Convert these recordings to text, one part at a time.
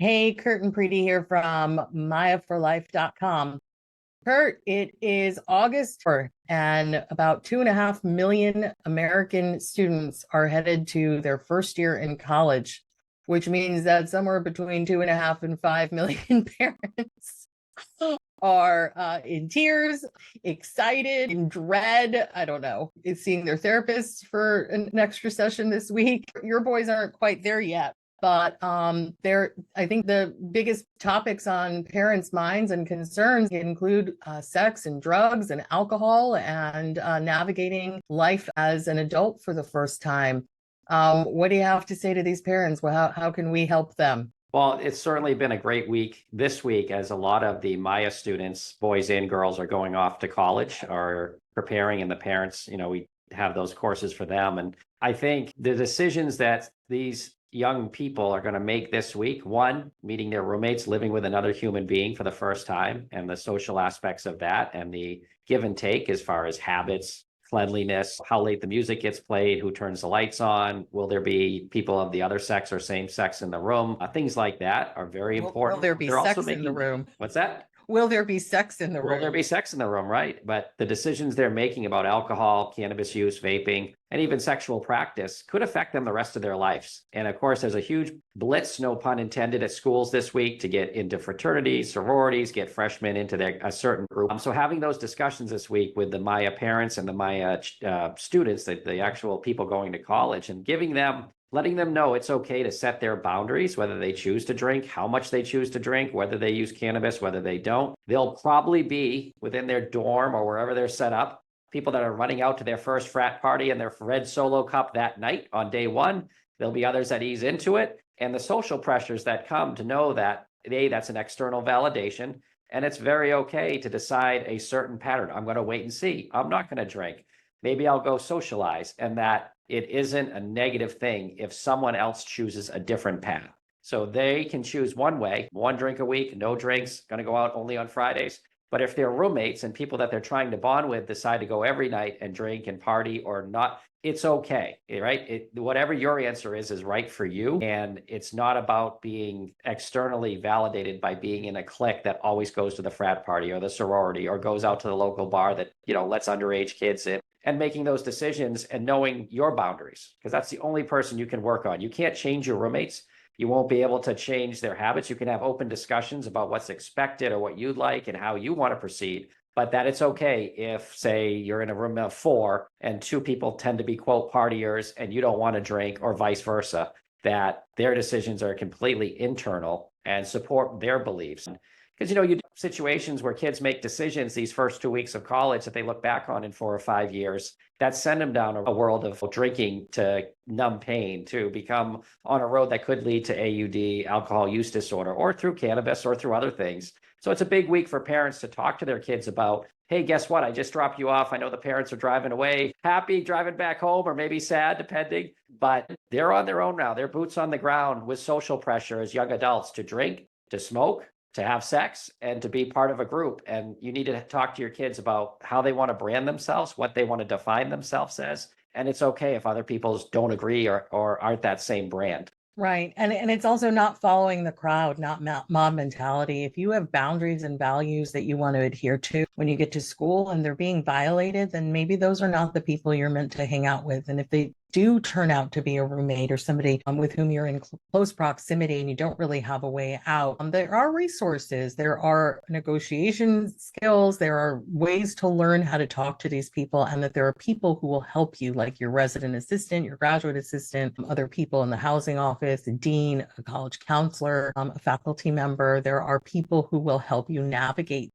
Hey, Kurt and Preeti here from mayaforlife.com. Kurt, it is August 4th, and about 2.5 million American students are headed to their first year in college, which means that somewhere between 2.5 and 5 million parents are in tears, excited, in dread. I don't know. It's seeing their therapist for an extra session this week. Your boys aren't quite there yet. But I think the biggest topics on parents' minds and concerns include sex and drugs and alcohol and navigating life as an adult for the first time. What do you have to say to these parents? Well, how can we help them? Well, it's certainly been a great week this week as a lot of the Maya students, boys and girls, are going off to college, are preparing, and the parents, we have those courses for them. And I think the decisions that these young people are going to make this week, one, meeting their roommates, living with another human being for the first time, and the social aspects of that, and the give and take as far as habits, cleanliness, how late the music gets played, who turns the lights on, will there be people of the other sex or same sex in the room? Things like that are very important. Will there be sex in the room? What's that? Will there be sex in the room? Will there be sex in the room, right? But the decisions they're making about alcohol, cannabis use, vaping, and even sexual practice could affect them the rest of their lives. And of course, there's a huge blitz, no pun intended, at schools this week to get into fraternities, sororities, get freshmen into a certain group. So having those discussions this week with the Maya parents and the Maya students, the actual people going to college, and letting them know it's okay to set their boundaries, whether they choose to drink, how much they choose to drink, whether they use cannabis, whether they don't. They'll probably be within their dorm or wherever they're set up, people that are running out to their first frat party and their red Solo cup that night on day one. There'll be others that ease into it. And the social pressures that come to know that, that's an external validation. And it's very okay to decide a certain pattern. I'm going to wait and see. I'm not going to drink. Maybe I'll go socialize, and that it isn't a negative thing if someone else chooses a different path. So they can choose one way, one drink a week, no drinks, going to go out only on Fridays. But if their roommates and people that they're trying to bond with decide to go every night and drink and party or not, it's okay, right? Whatever your answer is right for you. And it's not about being externally validated by being in a clique that always goes to the frat party or the sorority or goes out to the local bar that, lets underage kids in. And making those decisions and knowing your boundaries, because that's the only person you can work on. You can't change your roommates. You won't be able to change their habits. You can have open discussions about what's expected or what you'd like and how you want to proceed, but that it's okay if, say, you're in a room of 4 and 2 people tend to be, quote, partiers and you don't want to drink, or vice versa, that their decisions are completely internal and support their beliefs. Because, you have situations where kids make decisions these first 2 weeks of college that they look back on in 4 or 5 years that send them down a world of drinking to numb pain, to become on a road that could lead to AUD, alcohol use disorder, or through cannabis or through other things. So it's a big week for parents to talk to their kids about, hey, guess what? I just dropped you off. I know the parents are driving away, happy driving back home, or maybe sad, depending, but they're on their own now. They're boots on the ground with social pressure as young adults to drink, to smoke, to have sex, and to be part of a group. And you need to talk to your kids about how they want to brand themselves, what they want to define themselves as. And it's okay if other people don't agree or aren't that same brand. Right. And it's also not following the crowd, not mob mentality. If you have boundaries and values that you want to adhere to when you get to school and they're being violated, then maybe those are not the people you're meant to hang out with. And if they do turn out to be a roommate or somebody with whom you're in close proximity and you don't really have a way out, there are resources, there are negotiation skills, there are ways to learn how to talk to these people, and that there are people who will help you, like your resident assistant, your graduate assistant, other people in the housing office, a dean, a college counselor, a faculty member. There are people who will help you navigate.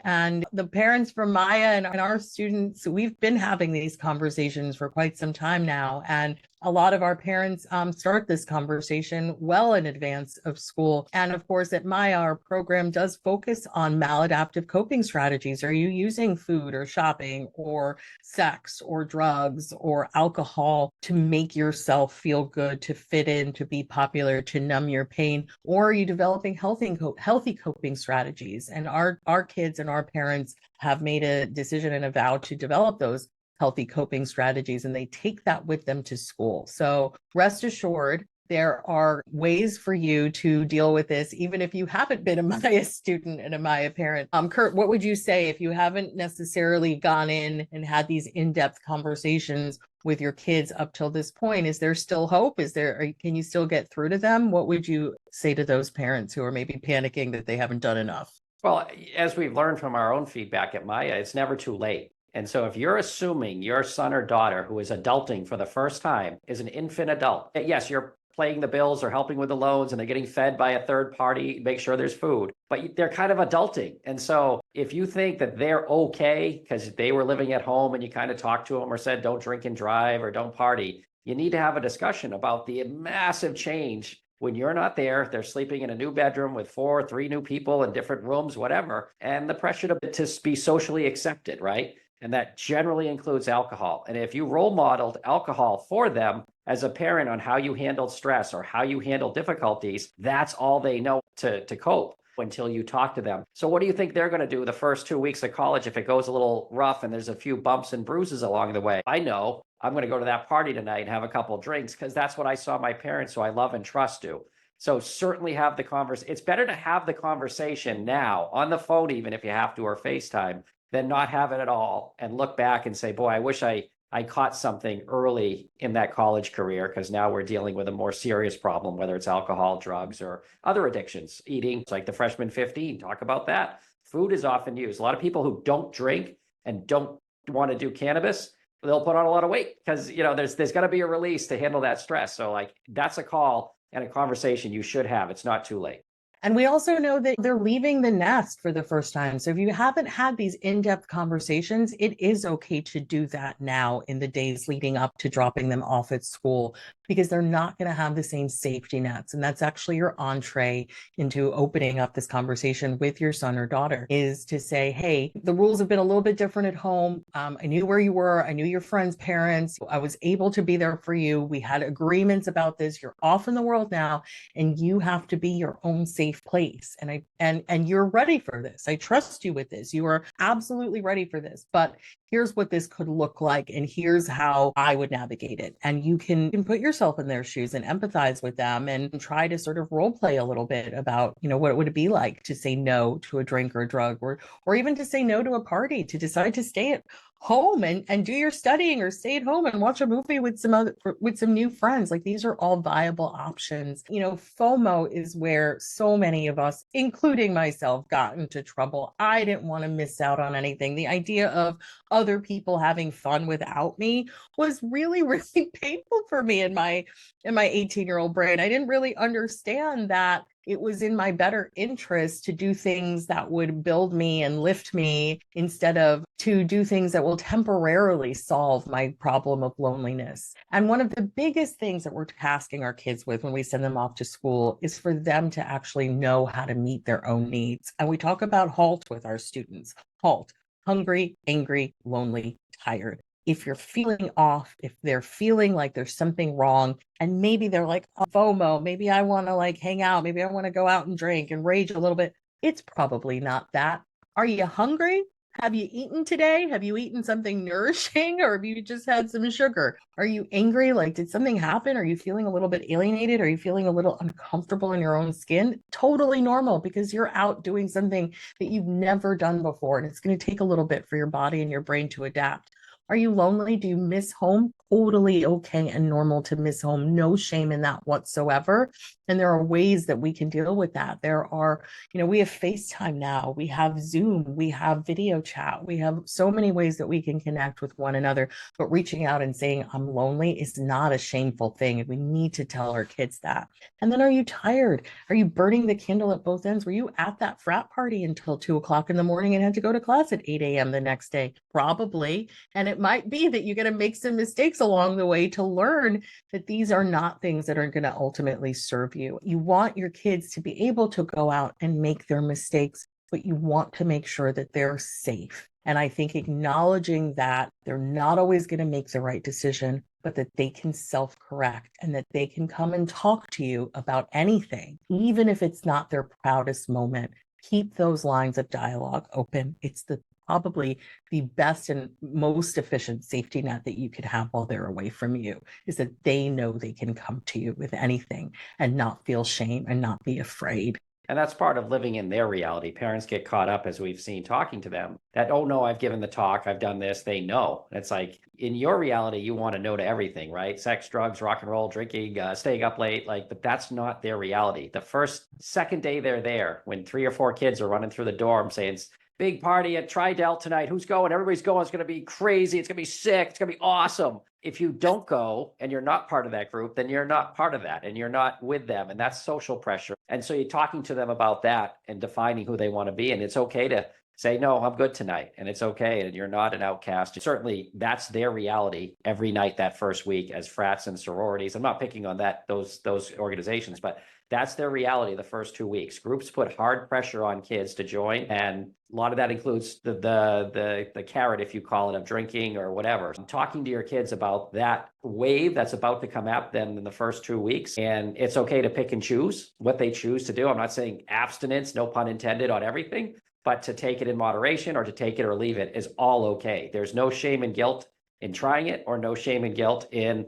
And the parents from Maya and our students, we've been having these conversations for quite some time now. And a lot of our parents start this conversation well in advance of school. And of course, at Maya, our program does focus on maladaptive coping strategies. Are you using food or shopping or sex or drugs or alcohol to make yourself feel good, to fit in, to be popular, to numb your pain? Or are you developing healthy coping strategies? And our kids and our parents have made a decision and a vow to develop those healthy coping strategies, and they take that with them to school. So rest assured there are ways for you to deal with this, even if you haven't been a Maya student and a Maya parent. Kurt, what would you say if you haven't necessarily gone in and had these in-depth conversations with your kids up till this point? Is there still hope? Can you still get through to them? What would you say to those parents who are maybe panicking that they haven't done enough? Well, as we've learned from our own feedback at Maya, it's never too late. And so if you're assuming your son or daughter who is adulting for the first time is an infant adult, yes, you're paying the bills or helping with the loans and they're getting fed by a third party, make sure there's food, but they're kind of adulting. And so if you think that they're okay because they were living at home and you kind of talked to them or said, don't drink and drive or don't party, you need to have a discussion about the massive change when you're not there. They're sleeping in a new bedroom with three new people in different rooms, whatever, and the pressure to be socially accepted, right? And that generally includes alcohol. And if you role modeled alcohol for them as a parent on how you handled stress or how you handle difficulties, that's all they know to cope until you talk to them. So what do you think they're going to do the first 2 weeks of college if it goes a little rough and there's a few bumps and bruises along the way? I know I'm going to go to that party tonight and have a couple of drinks because that's what I saw my parents who I love and trust do. So certainly have the conversation. It's better to have the conversation now on the phone, even if you have to, or FaceTime, than not have it at all and look back and say, boy, I wish I caught something early in that college career, because now we're dealing with a more serious problem, whether it's alcohol, drugs, or other addictions. Eating, it's like the freshman 15, talk about that. Food is often used. A lot of people who don't drink and don't want to do cannabis, they'll put on a lot of weight because, there's got to be a release to handle that stress. So like that's a call and a conversation you should have. It's not too late. And we also know that they're leaving the nest for the first time. So if you haven't had these in-depth conversations, it is okay to do that now in the days leading up to dropping them off at school, because they're not going to have the same safety nets. And that's actually your entree into opening up this conversation with your son or daughter, is to say, hey, the rules have been a little bit different at home. I knew where you were. I knew your friends' parents. I was able to be there for you. We had agreements about this. You're off in the world now, and you have to be your own safe place. And you're ready for this. I trust you with this. You are absolutely ready for this. But here's what this could look like, and here's how I would navigate it. And you can put yourself in their shoes and empathize with them and try to sort of role play a little bit about, what would it be like to say no to a drink or a drug, or even to say no to a party, to decide to stay at home and do your studying, or stay at home and watch a movie with some new friends. Like, these are all viable options. FOMO is where so many of us, including myself, got into trouble. I didn't want to miss out on anything. The idea of other people having fun without me was really, really painful for me in my 18-year-old brain. I didn't really understand that it was in my better interest to do things that would build me and lift me, instead of to do things that will temporarily solve my problem of loneliness. And one of the biggest things that we're tasking our kids with when we send them off to school is for them to actually know how to meet their own needs. And we talk about HALT with our students. HALT: hungry, angry, lonely, tired. If you're feeling off, if they're feeling like there's something wrong, and maybe they're like, oh, FOMO, maybe I want to like hang out, maybe I want to go out and drink and rage a little bit, it's probably not that. Are you hungry? Have you eaten today? Have you eaten something nourishing, or have you just had some sugar? Are you angry? Like, did something happen? Are you feeling a little bit alienated? Are you feeling a little uncomfortable in your own skin? Totally normal, because you're out doing something that you've never done before, and it's going to take a little bit for your body and your brain to adapt. Are you lonely? Do you miss home? Totally okay and normal to miss home. No shame in that whatsoever. And there are ways that we can deal with that. There are, we have FaceTime now, we have Zoom, we have video chat, we have so many ways that we can connect with one another. But reaching out and saying, I'm lonely, is not a shameful thing. And we need to tell our kids that. And then, are you tired? Are you burning the candle at both ends? Were you at that frat party until 2 o'clock in the morning and had to go to class at 8 a.m. the next day? Probably. And it might be that you're going to make some mistakes along the way to learn that these are not things that are going to ultimately serve you. You want your kids to be able to go out and make their mistakes, but you want to make sure that they're safe. And I think acknowledging that they're not always going to make the right decision, but that they can self-correct, and that they can come and talk to you about anything, even if it's not their proudest moment. Keep those lines of dialogue open. It's the probably the best and most efficient safety net that you could have while they're away from you, is that they know they can come to you with anything and not feel shame and not be afraid. And that's part of living in their reality. Parents get caught up, as we've seen, talking to them that, oh, no, I've given the talk, I've done this. They know. And it's like, in your reality, you want to know to everything, right? Sex, drugs, rock and roll, drinking, staying up late. Like, but that's not their reality. The second day they're there, when 3 or 4 kids are running through the dorm saying, big party at Tridel tonight. Who's going? Everybody's going. It's going to be crazy. It's going to be sick. It's going to be awesome. If you don't go and you're not part of that group, then you're not part of that and you're not with them. And that's social pressure. And so you're talking to them about that and defining who they want to be. And it's okay to say, no, I'm good tonight. And it's okay. And you're not an outcast. Certainly that's their reality every night that first week as frats and sororities. I'm not picking on those organizations, but that's their reality the first 2 weeks. Groups put hard pressure on kids to join, and a lot of that includes the carrot, if you call it, of drinking or whatever. Talking to your kids about that wave that's about to come at them in the first 2 weeks, and it's okay to pick and choose what they choose to do. I'm not saying abstinence, no pun intended, on everything, but to take it in moderation or to take it or leave it is all okay. There's no shame and guilt in trying it, or no shame and guilt in,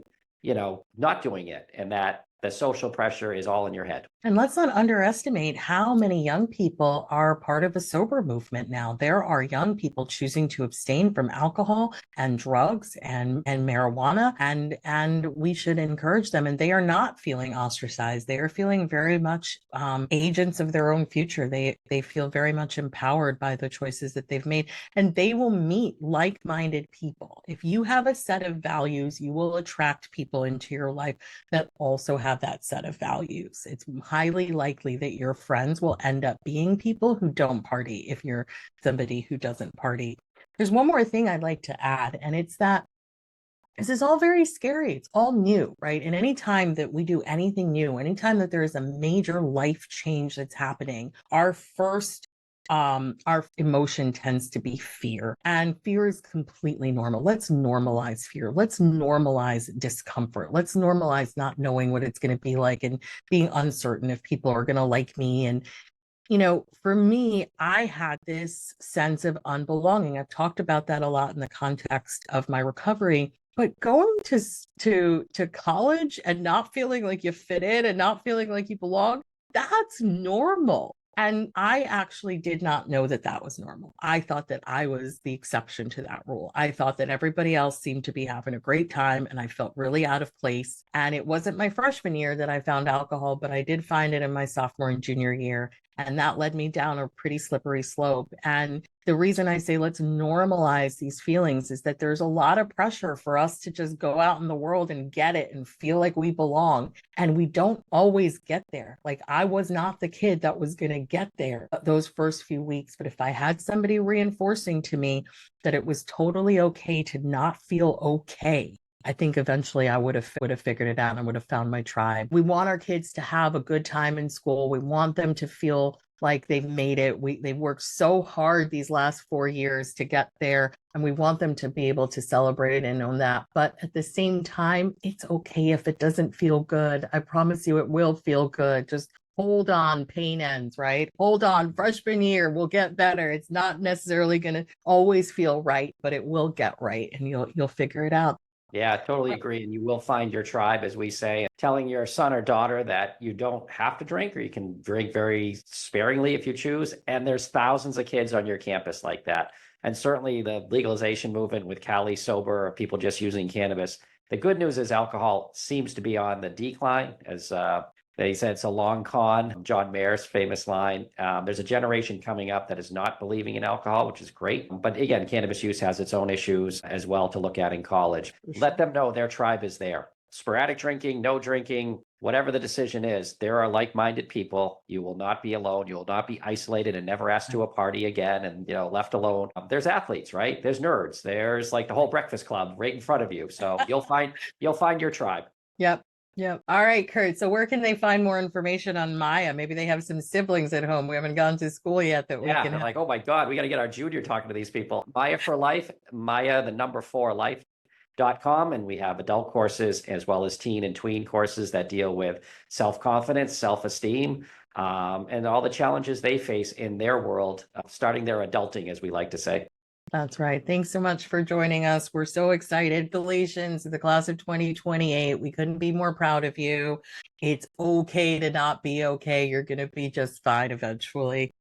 not doing it, and that the social pressure is all in your head. And let's not underestimate how many young people are part of a sober movement now. There are young people choosing to abstain from alcohol and drugs and marijuana, and we should encourage them. And they are not feeling ostracized. They are feeling very much agents of their own future. They feel very much empowered by the choices that they've made, and they will meet like-minded people. If you have a set of values, you will attract people into your life that also have that set of values. It's highly likely that your friends will end up being people who don't party if you're somebody who doesn't party. There's one more thing I'd like to add, and it's that this is all very scary. It's all new, right? And anytime that we do anything new, anytime that there is a major life change that's happening, our emotion tends to be fear, and fear is completely normal. Let's normalize fear. Let's normalize discomfort. Let's normalize not knowing what it's going to be like and being uncertain if people are going to like me. And for me, I had this sense of unbelonging. I've talked about that a lot in the context of my recovery. But going to college and not feeling like you fit in and not feeling like you belong, that's normal. And I actually did not know that that was normal. I thought that I was the exception to that rule. I thought that everybody else seemed to be having a great time, and I felt really out of place. And it wasn't my freshman year that I found alcohol, but I did find it in my sophomore and junior year. And that led me down a pretty slippery slope. And the reason I say let's normalize these feelings is that there's a lot of pressure for us to just go out in the world and get it and feel like we belong. And we don't always get there. Like, I was not the kid that was going to get there those first few weeks. But if I had somebody reinforcing to me that it was totally okay to not feel okay, I think eventually I would have figured it out and would have found my tribe. We want our kids to have a good time in school. We want them to feel like they've made it. They've worked so hard these last 4 years to get there, and we want them to be able to celebrate it and own that. But at the same time, it's okay if it doesn't feel good. I promise you it will feel good. Just hold on, pain ends, right? Hold on, freshman year will get better. It's not necessarily going to always feel right, but it will get right, and you'll figure it out. Yeah, totally agree. And you will find your tribe, as we say. Telling your son or daughter that you don't have to drink, or you can drink very sparingly if you choose. And there's thousands of kids on your campus like that. And certainly the legalization movement with Cali Sober, or people just using cannabis. The good news is alcohol seems to be on the decline, as they said, it's a long con. John Mayer's famous line. There's a generation coming up that is not believing in alcohol, which is great. But again, cannabis use has its own issues as well to look at in college. Let them know their tribe is there. Sporadic drinking, no drinking, whatever the decision is, there are like-minded people. You will not be alone. You will not be isolated and never asked to a party again and left alone. There's athletes, right? There's nerds. There's like the whole Breakfast Club right in front of you. So you'll find your tribe. Yep. Yep. All right, Kurt. So where can they find more information on Maya? Maybe they have some siblings at home. We haven't gone to school yet that we can. They're like, oh my God, we got to get our junior talking to these people. Maya for Life, Maya, the number 4 life.com. And we have adult courses as well as teen and tween courses that deal with self-confidence, self-esteem, and all the challenges they face in their world, starting their adulting, as we like to say. That's right. Thanks so much for joining us. We're so excited. Galatians, the class of 2028. We couldn't be more proud of you. It's okay to not be okay. You're going to be just fine eventually.